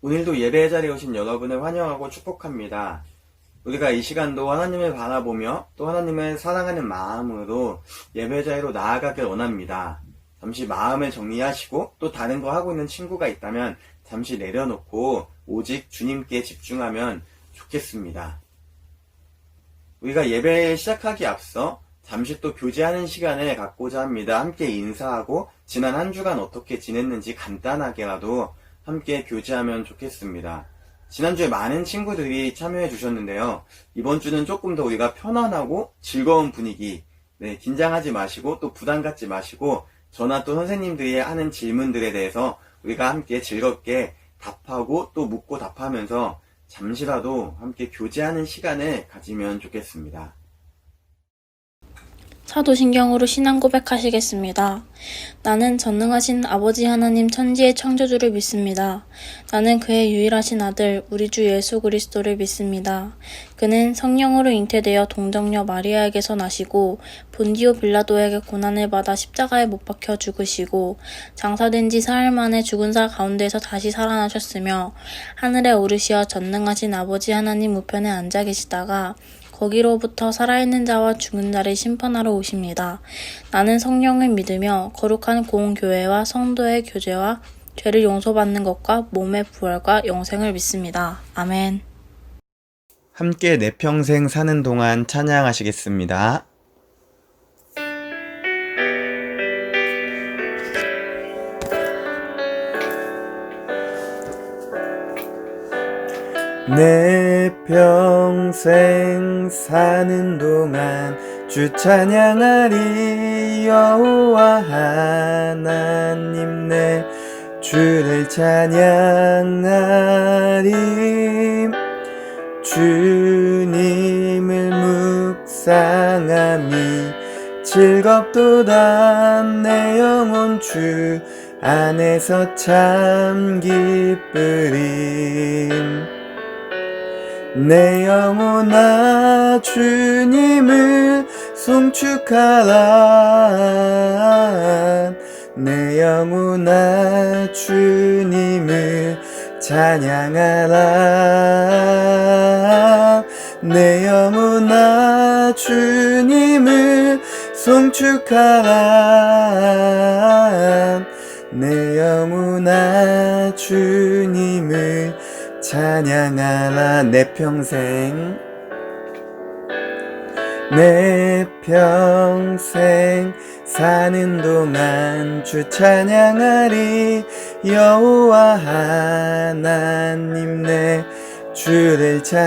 오늘도 예배의 자리에 오신 여러분을 환영하고 축복합니다. 우리가 이 시간도 하나님을 바라보며 또 하나님을 사랑하는 마음으로 예배 자리로 나아가길 원합니다. 잠시 마음을 정리하시고 또 다른 거 하고 있는 친구가 있다면 잠시 내려놓고 오직 주님께 집중하면 좋겠습니다. 우리가 예배를 시작하기 앞서 잠시 또 교제하는 시간을 갖고자 합니다. 함께 인사하고 지난 한 주간 어떻게 지냈는지 간단하게라도 함께 교제하면 좋겠습니다. 지난주에 많은 친구들이 참여해 주셨는데요. 이번 주는 조금 더 우리가 편안하고 즐거운 분위기, 긴장하지 마시고 또 부담 갖지 마시고 저나 또 선생님들이 하는 질문들에 대해서 우리가 함께 즐겁게 답하고 또 묻고 답하면서 잠시라도 함께 교제하는 시간을 가지면 좋겠습니다. 사도신경으로 신앙 고백하시겠습니다. 나는 전능하신 아버지 하나님 천지의 창조주를 믿습니다. 나는 그의 유일하신 아들 우리 주 예수 그리스도를 믿습니다. 그는 성령으로 잉태되어 동정녀 마리아에게서 나시고 본디오 빌라도에게 고난을 받아 십자가에 못 박혀 죽으시고 장사된 지 사흘 만에 죽은 자 가운데서 다시 살아나셨으며 하늘에 오르시어 전능하신 아버지 하나님 우편에 앉아 계시다가 거기로부터 살아있는 자와 죽은 자를 심판하러 오십니다. 나는 성령을 믿으며 거룩한 공교회와 성도의 교제와 죄를 용서받는 것과 몸의 부활과 영생을 믿습니다. 아멘. 함께 내 평생 사는 동안 찬양하시겠습니다. 내 평생 사는 동안 주 찬양하리. 여호와 하나님 내 주를 찬양하리. 주님을 묵상함이 즐겁도다. 내 영혼 주 안에서 참 기쁘림. 내 영혼아 주님을 송축하라. 내 영혼아 주님을 찬양하라. 내 영혼아 주님을 송축하라. 내 영혼아 주님을 찬양하라. 내 평생 사는 동안 주 찬양하리. 여호와 하나님 내 주를 찬양하리.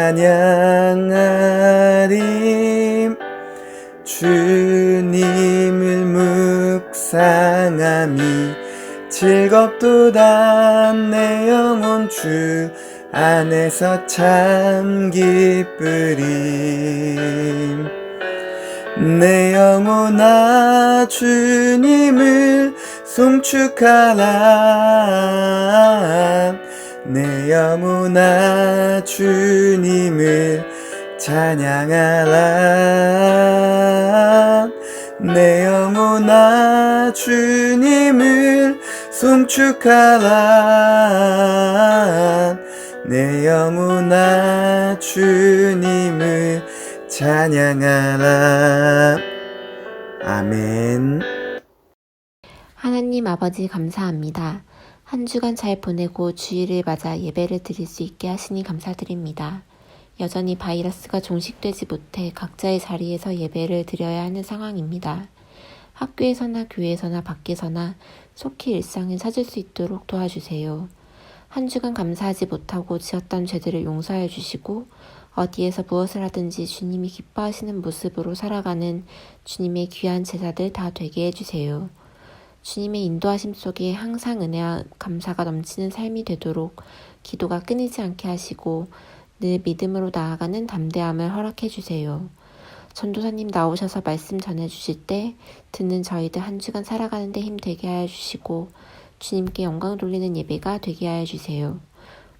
주님을 묵상함이 즐겁도다. 내 영혼 주 안에서 참 기쁘림. 내 영혼아 주님을 송축하라. 내 영혼아 주님을 찬양하라. 내 영혼아 주님을 송축하라. 내 영혼아 주님을 찬양하라. 아멘. 하나님 아버지 감사합니다. 한 주간 잘 보내고 주일을 맞아 예배를 드릴 수 있게 하시니 감사드립니다. 여전히 바이러스가 종식되지 못해 각자의 자리에서 예배를 드려야 하는 상황입니다. 학교에서나 교회에서나 밖에서나 속히 일상을 찾을 수 있도록 도와주세요. 한 주간 감사하지 못하고 지었던 죄들을 용서해 주시고 어디에서 무엇을 하든지 주님이 기뻐하시는 모습으로 살아가는 주님의 귀한 제자들 다 되게 해주세요. 주님의 인도하심 속에 항상 은혜와 감사가 넘치는 삶이 되도록 기도가 끊이지 않게 하시고 늘 믿음으로 나아가는 담대함을 허락해 주세요. 전도사님 나오셔서 말씀 전해주실 때 듣는 저희들 한 주간 살아가는 데 힘되게 하여 주시고 주님께 영광 돌리는 예배가 되게 하여 주세요.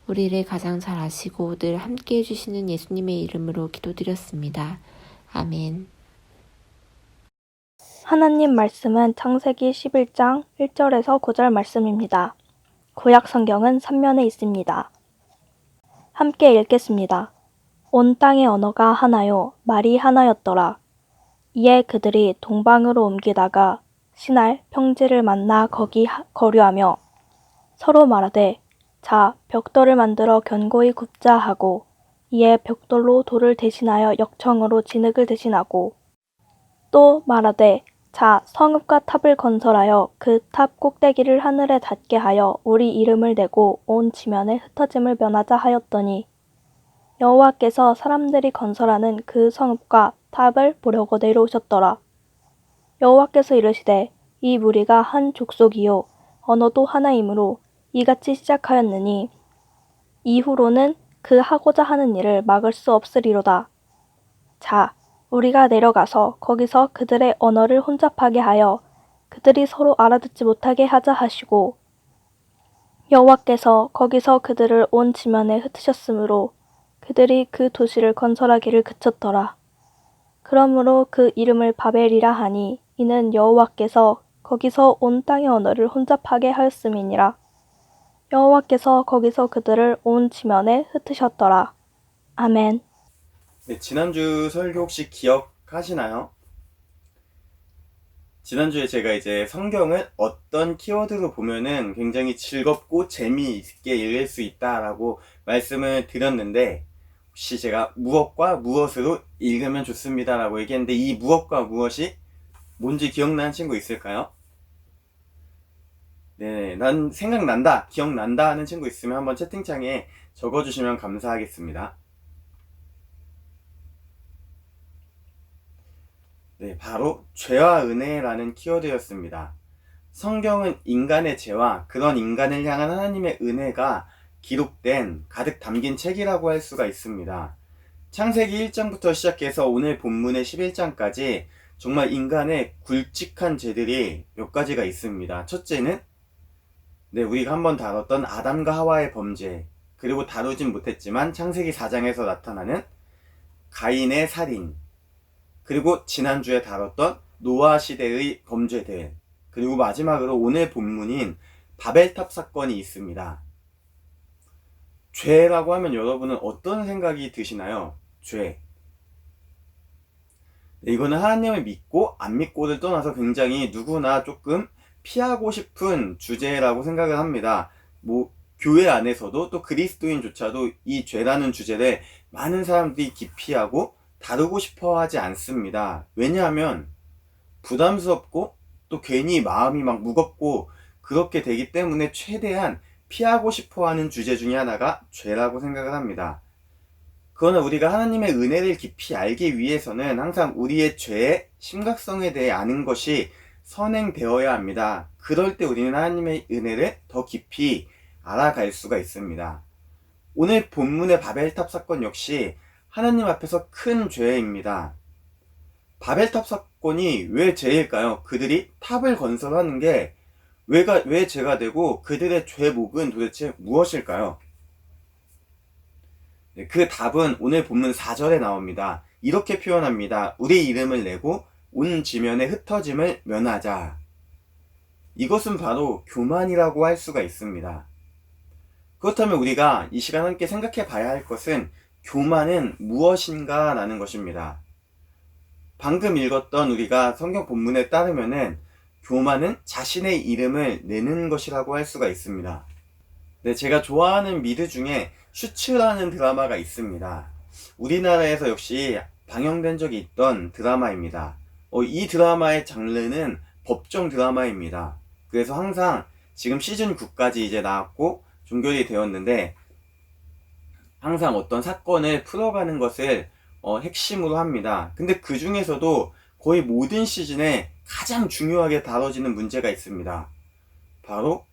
우리를 가장 잘 아시고 늘 함께 해주시는 예수님의 이름으로 기도드렸습니다. 아멘. 하나님 말씀은 창세기 11장 1절에서 9절 말씀입니다. 구약 성경은 3면에 있습니다. 함께 읽겠습니다. 온 땅의 언어가 하나요, 말이 하나였더라. 이에 그들이 동방으로 옮기다가 신할 평지를 만나 거기 거류하며 서로 말하되 자 벽돌을 만들어 견고히 굽자 하고 이에 벽돌로 돌을 대신하여 역청으로 진흙을 대신하고 또 말하되 자 성읍과 탑을 건설하여 그 탑 꼭대기를 하늘에 닿게 하여 우리 이름을 내고 온 지면에 흩어짐을 면하자 하였더니 여호와께서 사람들이 건설하는 그 성읍과 탑을 보려고 내려오셨더라. 여호와께서 이르시되 이 무리가 한 족속이요 언어도 하나이므로 이같이 시작하였느니 이후로는 그 하고자 하는 일을 막을 수 없으리로다. 자, 우리가 내려가서 거기서 그들의 언어를 혼잡하게 하여 그들이 서로 알아듣지 못하게 하자 하시고 여호와께서 거기서 그들을 온 지면에 흩으셨으므로 그들이 그 도시를 건설하기를 그쳤더라. 그러므로 그 이름을 바벨이라 하니 이는 여호와께서 거기서 온 땅의 언어를 혼잡하게 하였음이니라. 여호와께서 거기서 그들을 온 지면에 흩으셨더라. 아멘. 네, 지난주 설교 혹시 기억하시나요? 지난주에 제가 이제 성경을 어떤 키워드로 보면은 굉장히 즐겁고 재미있게 읽을 수 있다라고 말씀을 드렸는데, 혹시 제가 무엇과 무엇으로 읽으면 좋습니다라고 얘기했는데 이 무엇과 무엇이 뭔지 기억나는 친구 있을까요? 네, 난 생각난다, 기억난다 하는 친구 있으면 한번 채팅창에 적어주시면 감사하겠습니다. 네, 바로 죄와 은혜라는 키워드였습니다. 성경은 인간의 죄와 그런 인간을 향한 하나님의 은혜가 기록된, 가득 담긴 책이라고 할 수가 있습니다. 창세기 1장부터 시작해서 오늘 본문의 11장까지 정말 인간의 굵직한 죄들이 몇 가지가 있습니다. 첫째는 우리가 한번 다뤘던 아담과 하와의 범죄, 그리고 다루진 못했지만 창세기 4장에서 나타나는 가인의 살인, 그리고 지난주에 다뤘던 노아 시대의 범죄들, 그리고 마지막으로 오늘 본문인 바벨탑 사건이 있습니다. 죄라고 하면 여러분은 어떤 생각이 드시나요? 죄. 이거는 하나님을 믿고 안 믿고를 떠나서 굉장히 누구나 조금 피하고 싶은 주제라고 생각을 합니다. 교회 안에서도 또 그리스도인조차도 이 죄라는 주제를 많은 사람들이 기피하고 다루고 싶어 하지 않습니다. 왜냐하면 부담스럽고 또 괜히 마음이 막 무겁고 그렇게 되기 때문에 최대한 피하고 싶어 하는 주제 중에 하나가 죄라고 생각을 합니다. 그러나 우리가 하나님의 은혜를 깊이 알기 위해서는 항상 우리의 죄의 심각성에 대해 아는 것이 선행되어야 합니다. 그럴 때 우리는 하나님의 은혜를 더 깊이 알아갈 수가 있습니다. 오늘 본문의 바벨탑 사건 역시 하나님 앞에서 큰 죄입니다. 바벨탑 사건이 왜 죄일까요? 그들이 탑을 건설하는 게 왜 죄가 되고 그들의 죄목은 도대체 무엇일까요? 그 답은 오늘 본문 4절에 나옵니다. 이렇게 표현합니다. 우리 이름을 내고 온 지면에 흩어짐을 면하자. 이것은 바로 교만이라고 할 수가 있습니다. 그렇다면 우리가 이 시간 함께 생각해 봐야 할 것은 교만은 무엇인가 라는 것입니다. 방금 읽었던 우리가 성경 본문에 따르면은 교만은 자신의 이름을 내는 것이라고 할 수가 있습니다. 네, 제가 좋아하는 미드 중에 슈츠라는 드라마가 있습니다. 우리나라에서 역시 방영된 적이 있던 드라마입니다. 이 드라마의 장르는 법정 드라마입니다. 그래서 항상 지금 시즌 9까지 이제 나왔고 종결이 되었는데 항상 어떤 사건을 풀어가는 것을 핵심으로 합니다. 근데 그 중에서도 거의 모든 시즌에 가장 중요하게 다뤄지는 문제가 있습니다. 바로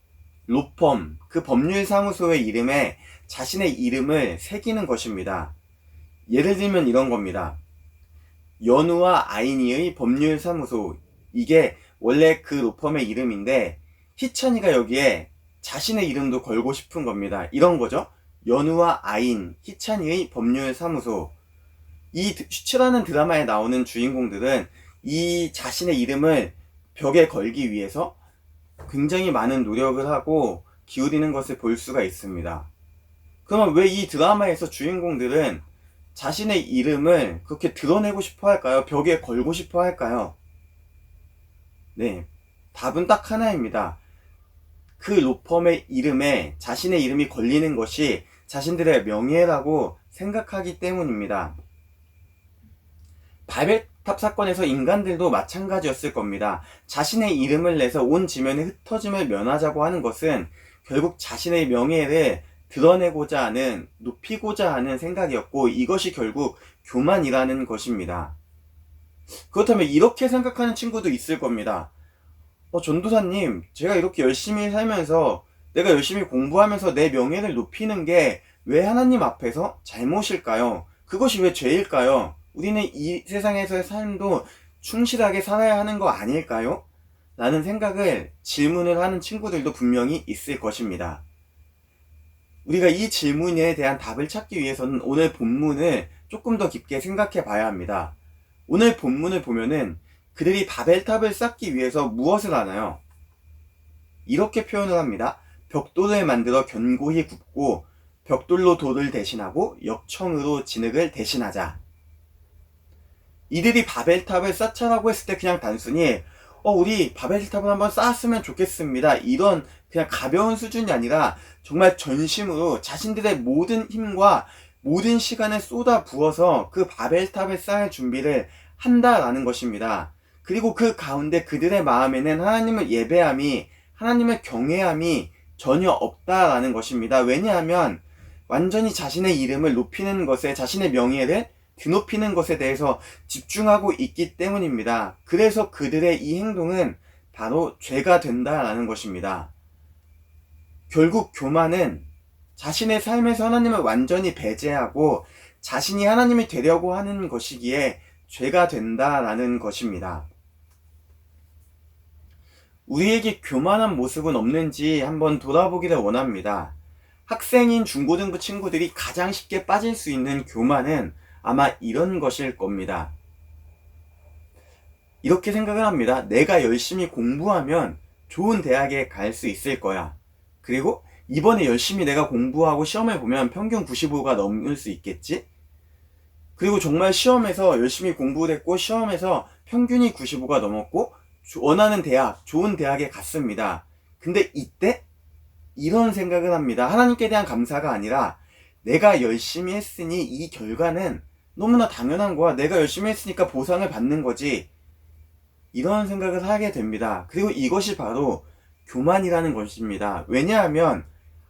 로펌, 그 법률사무소의 이름에 자신의 이름을 새기는 것입니다. 예를 들면 이런 겁니다. 연우와 아이니의 법률사무소, 이게 원래 그 로펌의 이름인데 희찬이가 여기에 자신의 이름도 걸고 싶은 겁니다. 이런 거죠. 연우와 아인, 희찬이의 법률사무소. 이 슈츠라는 드라마에 나오는 주인공들은 이 자신의 이름을 벽에 걸기 위해서 굉장히 많은 노력을 하고 기울이는 것을 볼 수가 있습니다. 그러면 왜 이 드라마에서 주인공들은 자신의 이름을 그렇게 드러내고 싶어 할까요? 벽에 걸고 싶어 할까요? 네, 답은 딱 하나입니다. 그 로펌의 이름에 자신의 이름이 걸리는 것이 자신들의 명예라고 생각하기 때문입니다. 바벨탑 사건에서 인간들도 마찬가지였을 겁니다. 자신의 이름을 내서 온 지면에 흩어짐을 면하자고 하는 것은 결국 자신의 명예를 드러내고자 하는, 높이고자 하는 생각이었고, 이것이 결국 교만이라는 것입니다. 그렇다면 이렇게 생각하는 친구도 있을 겁니다. 전도사님, 제가 이렇게 열심히 살면서, 내가 열심히 공부하면서 내 명예를 높이는 게 왜 하나님 앞에서 잘못일까요? 그것이 왜 죄일까요? 우리는 이 세상에서의 삶도 충실하게 살아야 하는 거 아닐까요? 라는 생각을 질문을 하는 친구들도 분명히 있을 것입니다. 우리가 이 질문에 대한 답을 찾기 위해서는 오늘 본문을 조금 더 깊게 생각해 봐야 합니다. 오늘 본문을 보면은 그들이 바벨탑을 쌓기 위해서 무엇을 하나요? 이렇게 표현을 합니다. 벽돌을 만들어 견고히 굽고 벽돌로 돌을 대신하고 역청으로 진흙을 대신하자. 이들이 바벨탑을 쌓자라고 했을 때 그냥 단순히 우리 바벨탑을 한번 쌓았으면 좋겠습니다, 이런 그냥 가벼운 수준이 아니라 정말 전심으로 자신들의 모든 힘과 모든 시간을 쏟아 부어서 그 바벨탑을 쌓을 준비를 한다라는 것입니다. 그리고 그 가운데 그들의 마음에는 하나님을 예배함이, 하나님을 경외함이 전혀 없다라는 것입니다. 왜냐하면 완전히 자신의 이름을 높이는 것에, 자신의 명예를 드높이는 것에 대해서 집중하고 있기 때문입니다. 그래서 그들의 이 행동은 바로 죄가 된다라는 것입니다. 결국 교만은 자신의 삶에서 하나님을 완전히 배제하고 자신이 하나님이 되려고 하는 것이기에 죄가 된다라는 것입니다. 우리에게 교만한 모습은 없는지 한번 돌아보기를 원합니다. 학생인 중고등부 친구들이 가장 쉽게 빠질 수 있는 교만은 아마 이런 것일 겁니다. 이렇게 생각을 합니다. 내가 열심히 공부하면 좋은 대학에 갈 수 있을 거야. 그리고 이번에 열심히 내가 공부하고 시험을 보면 평균 95가 넘을 수 있겠지? 그리고 정말 시험에서 열심히 공부를 했고 시험에서 평균이 95가 넘었고 원하는 대학, 좋은 대학에 갔습니다. 근데 이때 이런 생각을 합니다. 하나님께 대한 감사가 아니라 내가 열심히 했으니 이 결과는 너무나 당연한 거야. 내가 열심히 했으니까 보상을 받는 거지. 이런 생각을 하게 됩니다. 그리고 이것이 바로 교만이라는 것입니다. 왜냐하면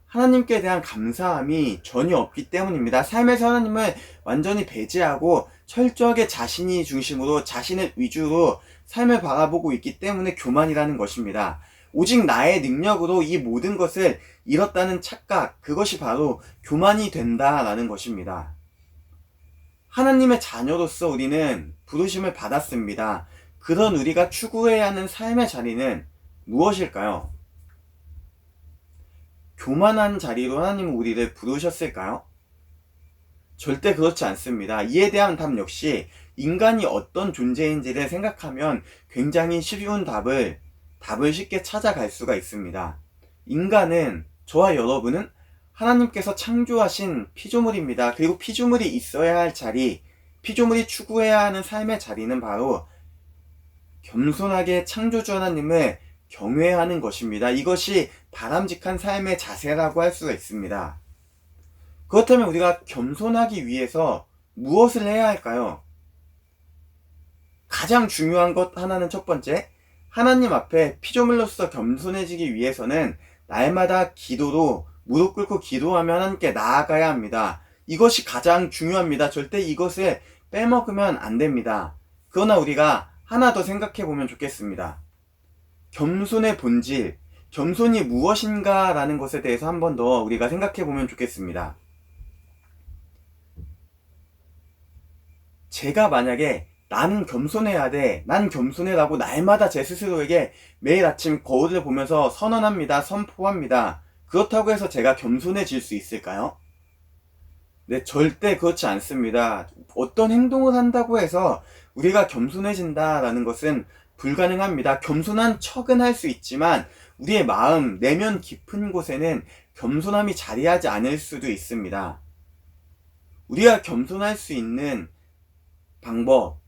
하나님께 대한 감사함이 전혀 없기 때문입니다. 삶에서 하나님을 완전히 배제하고 철저하게 자신이 중심으로, 자신을 위주로 삶을 바라보고 있기 때문에 교만이라는 것입니다. 오직 나의 능력으로 이 모든 것을 이뤘다는 착각, 그것이 바로 교만이 된다라는 것입니다. 하나님의 자녀로서 우리는 부르심을 받았습니다. 그런 우리가 추구해야 하는 삶의 자리는 무엇일까요? 교만한 자리로 하나님은 우리를 부르셨을까요? 절대 그렇지 않습니다. 이에 대한 답 역시 인간이 어떤 존재인지를 생각하면 굉장히 쉬운 답을 쉽게 찾아갈 수가 있습니다. 인간은, 저와 여러분은 하나님께서 창조하신 피조물입니다. 그리고 피조물이 있어야 할 자리, 피조물이 추구해야 하는 삶의 자리는 바로 겸손하게 창조주 하나님을 경외하는 것입니다. 이것이 바람직한 삶의 자세라고 할 수가 있습니다. 그렇다면 우리가 겸손하기 위해서 무엇을 해야 할까요? 가장 중요한 것 하나는 첫 번째, 하나님 앞에 피조물로서 겸손해지기 위해서는 날마다 기도로 무릎 꿇고 기도하며 하나님께 나아가야 합니다. 이것이 가장 중요합니다. 절대 이것을 빼먹으면 안 됩니다. 그러나 우리가 하나 더 생각해 보면 좋겠습니다. 겸손의 본질, 겸손이 무엇인가 라는 것에 대해서 한 번 더 우리가 생각해 보면 좋겠습니다. 제가 만약에 나는 겸손해야 돼, 난 겸손해라고 날마다 제 스스로에게 매일 아침 거울을 보면서 선언합니다. 선포합니다. 그렇다고 해서 제가 겸손해질 수 있을까요? 네, 절대 그렇지 않습니다. 어떤 행동을 한다고 해서 우리가 겸손해진다라는 것은 불가능합니다. 겸손한 척은 할 수 있지만 우리의 마음, 내면 깊은 곳에는 겸손함이 자리하지 않을 수도 있습니다. 우리가 겸손할 수 있는 방법,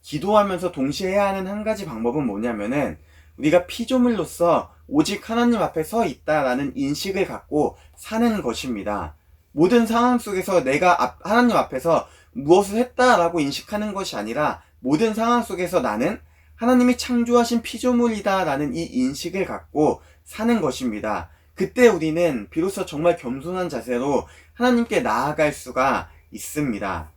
기도하면서 동시에 해야 하는 한 가지 방법은 뭐냐면은 우리가 피조물로서 오직 하나님 앞에 서 있다라는 인식을 갖고 사는 것입니다. 모든 상황 속에서 내가 하나님 앞에서 무엇을 했다라고 인식하는 것이 아니라 모든 상황 속에서 나는 하나님이 창조하신 피조물이다라는 이 인식을 갖고 사는 것입니다. 그때 우리는 비로소 정말 겸손한 자세로 하나님께 나아갈 수가 있습니다.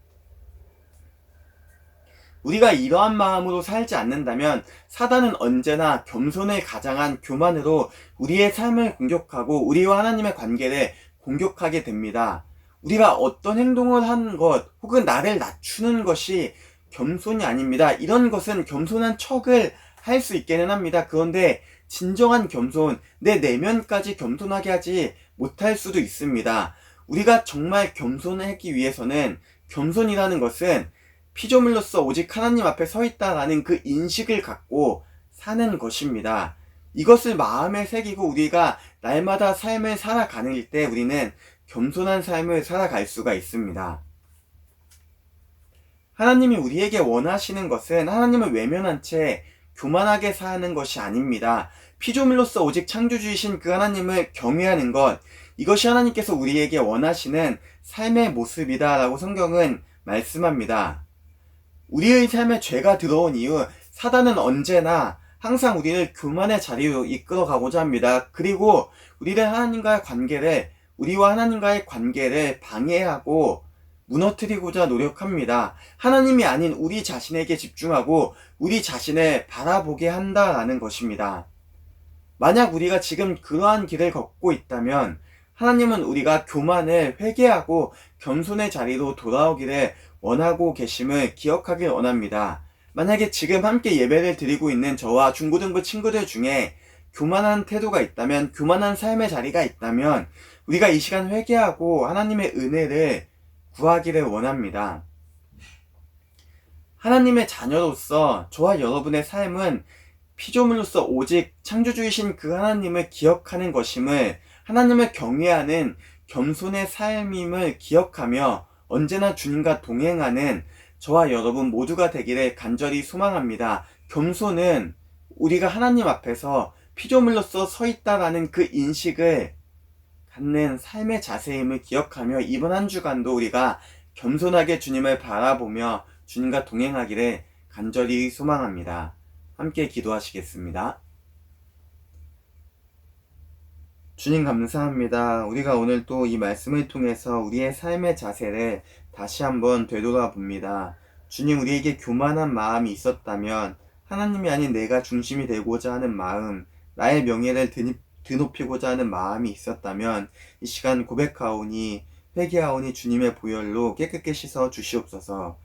우리가 이러한 마음으로 살지 않는다면 사단은 언제나 겸손을 가장한 교만으로 우리의 삶을 공격하고 우리와 하나님의 관계를 공격하게 됩니다. 우리가 어떤 행동을 하는 것 혹은 나를 낮추는 것이 겸손이 아닙니다. 이런 것은 겸손한 척을 할 수 있기는 합니다. 그런데 진정한 겸손, 내 내면까지 겸손하게 하지 못할 수도 있습니다. 우리가 정말 겸손하기 위해서는 겸손이라는 것은 피조물로서 오직 하나님 앞에 서 있다라는 그 인식을 갖고 사는 것입니다. 이것을 마음에 새기고 우리가 날마다 삶을 살아가는 때 우리는 겸손한 삶을 살아갈 수가 있습니다. 하나님이 우리에게 원하시는 것은 하나님을 외면한 채 교만하게 사는 것이 아닙니다. 피조물로서 오직 창조주이신 그 하나님을 경외하는 것, 이것이 하나님께서 우리에게 원하시는 삶의 모습이다 라고 성경은 말씀합니다. 우리의 삶에 죄가 들어온 이후 사단은 언제나 항상 우리를 교만의 자리로 이끌어가고자 합니다. 그리고 우리와 하나님과의 관계를 방해하고 무너뜨리고자 노력합니다. 하나님이 아닌 우리 자신에게 집중하고 우리 자신을 바라보게 한다라는 것입니다. 만약 우리가 지금 그러한 길을 걷고 있다면 하나님은 우리가 교만을 회개하고 겸손의 자리로 돌아오기를 원하고 계심을 기억하길 원합니다. 만약에 지금 함께 예배를 드리고 있는 저와 중고등부 친구들 중에 교만한 태도가 있다면, 교만한 삶의 자리가 있다면 우리가 이 시간 회개하고 하나님의 은혜를 구하기를 원합니다. 하나님의 자녀로서 저와 여러분의 삶은 피조물로서 오직 창조주이신 그 하나님을 기억하는 것임을, 하나님을 경외하는 겸손의 삶임을 기억하며 언제나 주님과 동행하는 저와 여러분 모두가 되기를 간절히 소망합니다. 겸손은 우리가 하나님 앞에서 피조물로서 서 있다라는 그 인식을 갖는 삶의 자세임을 기억하며 이번 한 주간도 우리가 겸손하게 주님을 바라보며 주님과 동행하기를 간절히 소망합니다. 함께 기도하시겠습니다. 주님 감사합니다. 우리가 오늘 또 이 말씀을 통해서 우리의 삶의 자세를 다시 한번 되돌아봅니다. 주님, 우리에게 교만한 마음이 있었다면 하나님이 아닌 내가 중심이 되고자 하는 마음, 나의 명예를 드높이고자 하는 마음이 있었다면 이 시간 고백하오니 회개하오니 주님의 보혈로 깨끗게 씻어 주시옵소서.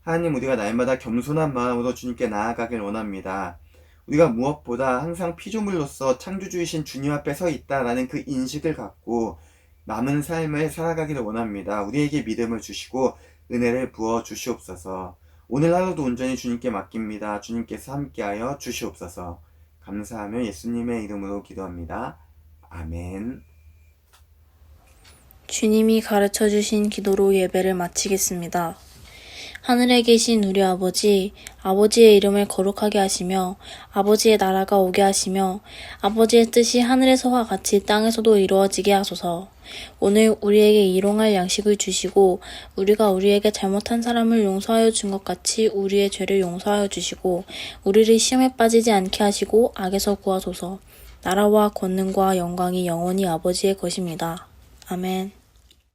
하나님, 우리가 날마다 겸손한 마음으로 주님께 나아가길 원합니다. 우리가 무엇보다 항상 피조물로서 창조주이신 주님 앞에 서 있다라는 그 인식을 갖고 남은 삶을 살아가기를 원합니다. 우리에게 믿음을 주시고 은혜를 부어 주시옵소서. 오늘 하루도 온전히 주님께 맡깁니다. 주님께서 함께하여 주시옵소서. 감사하며 예수님의 이름으로 기도합니다. 아멘. 주님이 가르쳐 주신 기도로 예배를 마치겠습니다. 하늘에 계신 우리 아버지, 아버지의 이름을 거룩하게 하시며 아버지의 나라가 오게 하시며 아버지의 뜻이 하늘에서와 같이 땅에서도 이루어지게 하소서. 오늘 우리에게 일용할 양식을 주시고 우리가 우리에게 잘못한 사람을 용서하여 준 것 같이 우리의 죄를 용서하여 주시고 우리를 시험에 빠지지 않게 하시고 악에서 구하소서. 나라와 권능과 영광이 영원히 아버지의 것입니다. 아멘.